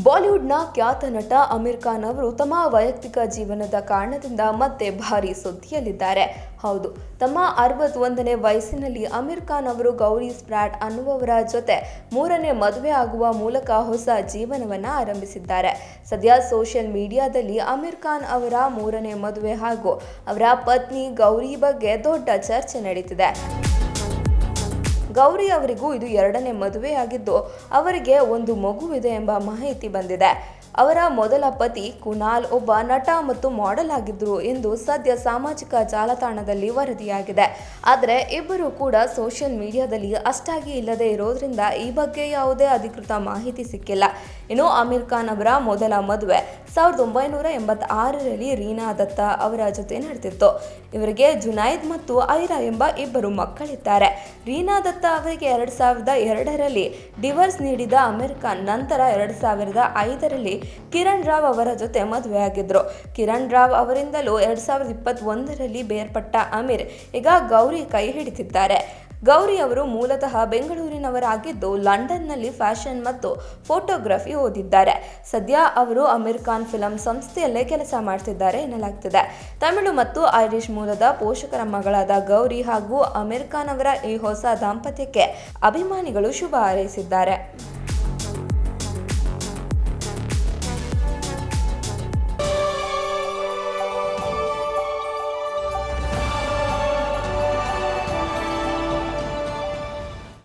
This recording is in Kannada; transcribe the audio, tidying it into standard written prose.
ಬಾಲಿವುಡ್ನ ಖ್ಯಾತ ನಟ ಆಮಿರ್ ಖಾನ್ ಅವರು ತಮ್ಮ ವೈಯಕ್ತಿಕ ಜೀವನದ ಕಾರಣದಿಂದ ಮತ್ತೆ ಭಾರಿ ಸುದ್ದಿಯಲ್ಲಿದ್ದಾರೆ. ಹೌದು, ತಮ್ಮ 61ನೇ ವಯಸ್ಸಿನಲ್ಲಿ ಆಮಿರ್ ಖಾನ್ ಅವರು ಗೌರಿ ಸ್ಪ್ರಾಟ್ ಅನ್ನುವವರ ಜೊತೆ ಮೂರನೇ ಮದುವೆ ಆಗುವ ಮೂಲಕ ಹೊಸ ಜೀವನವನ್ನ ಆರಂಭಿಸಿದ್ದಾರೆ. ಸದ್ಯ ಸೋಷಿಯಲ್ ಮೀಡಿಯಾದಲ್ಲಿ ಆಮಿರ್ ಖಾನ್ ಅವರ ಮೂರನೇ ಮದುವೆ ಹಾಗೂ ಅವರ ಪತ್ನಿ ಗೌರಿ ಬಗ್ಗೆ ದೊಡ್ಡ ಚರ್ಚೆ ನಡೀತಿದೆ. ಗೌರಿ ಅವರಿಗೂ ಇದು ಎರಡನೇ ಮದುವೆಯಾಗಿದ್ದು ಅವರಿಗೆ ಒಂದು ಮಗುವಿದೆ ಎಂಬ ಮಾಹಿತಿ ಬಂದಿದೆ. ಅವರ ಮೊದಲ ಪತಿ ಕುನಾಲ್ ಒಬ್ಬ ನಟ ಮತ್ತು ಮಾಡೆಲ್ ಆಗಿದ್ರು ಎಂದು ಸದ್ಯ ಸಾಮಾಜಿಕ ಜಾಲತಾಣದಲ್ಲಿ ವರದಿಯಾಗಿದೆ. ಆದರೆ ಇಬ್ಬರು ಕೂಡ ಸೋಷಿಯಲ್ ಮೀಡಿಯಾದಲ್ಲಿ ಅಷ್ಟಾಗಿ ಇಲ್ಲದೆ ಇರೋದ್ರಿಂದ ಈ ಬಗ್ಗೆ ಯಾವುದೇ ಅಧಿಕೃತ ಮಾಹಿತಿ ಸಿಕ್ಕಿಲ್ಲ. ಇನ್ನು ಆಮಿರ್ ಖಾನ್ ಅವರ ಮೊದಲ ಮದುವೆ 1986ರಲ್ಲಿ ರೀನಾ ದತ್ತಾ ಅವರ ಜೊತೆ ನಡೆದಿತ್ತು. ಇವರಿಗೆ ಜುನೈದ್ ಮತ್ತು ಐರಾ ಎಂಬ ಇಬ್ಬರು ಮಕ್ಕಳಿದ್ದಾರೆ. ರೀನಾ ದತ್ತಾ ಅವರಿಗೆ 2002ರಲ್ಲಿ ಡಿವೋರ್ಸ್ ನೀಡಿದ ಆಮಿರ್ ಖಾನ್ ನಂತರ 2005ರಲ್ಲಿ ಕಿರಣ್ ರಾವ್ ಅವರ ಜೊತೆ ಮದುವೆಯಾಗಿದ್ರು. ಕಿರಣ್ ರಾವ್ ಅವರಿಂದಲೂ 2021ರಲ್ಲಿ ಬೇರ್ಪಟ್ಟ ಆಮಿರ್ ಈಗ ಗೌರಿ ಕೈ ಹಿಡಿದಿದ್ದಾರೆ. ಗೌರಿ ಅವರು ಮೂಲತಃ ಬೆಂಗಳೂರಿನವರಾಗಿದ್ದು ಲಂಡನ್ನಲ್ಲಿ ಫ್ಯಾಷನ್ ಮತ್ತು ಫೋಟೋಗ್ರಫಿ ಓದಿದ್ದಾರೆ. ಸದ್ಯ ಅವರು ಆಮಿರ್ ಖಾನ್ ಫಿಲಂ ಸಂಸ್ಥೆಯಲ್ಲೇ ಕೆಲಸ ಮಾಡ್ತಿದ್ದಾರೆ ಎನ್ನಲಾಗ್ತಿದೆ. ತಮಿಳು ಮತ್ತು ಐರಿಷ್ ಮೂಲದ ಪೋಷಕರ ಮಗಳಾದ ಗೌರಿ ಹಾಗೂ ಆಮಿರ್ ಖಾನ್ ಅವರ ಈ ಹೊಸ ದಾಂಪತ್ಯಕ್ಕೆ ಅಭಿಮಾನಿಗಳು ಶುಭ ಹಾರೈಸಿದ್ದಾರೆ.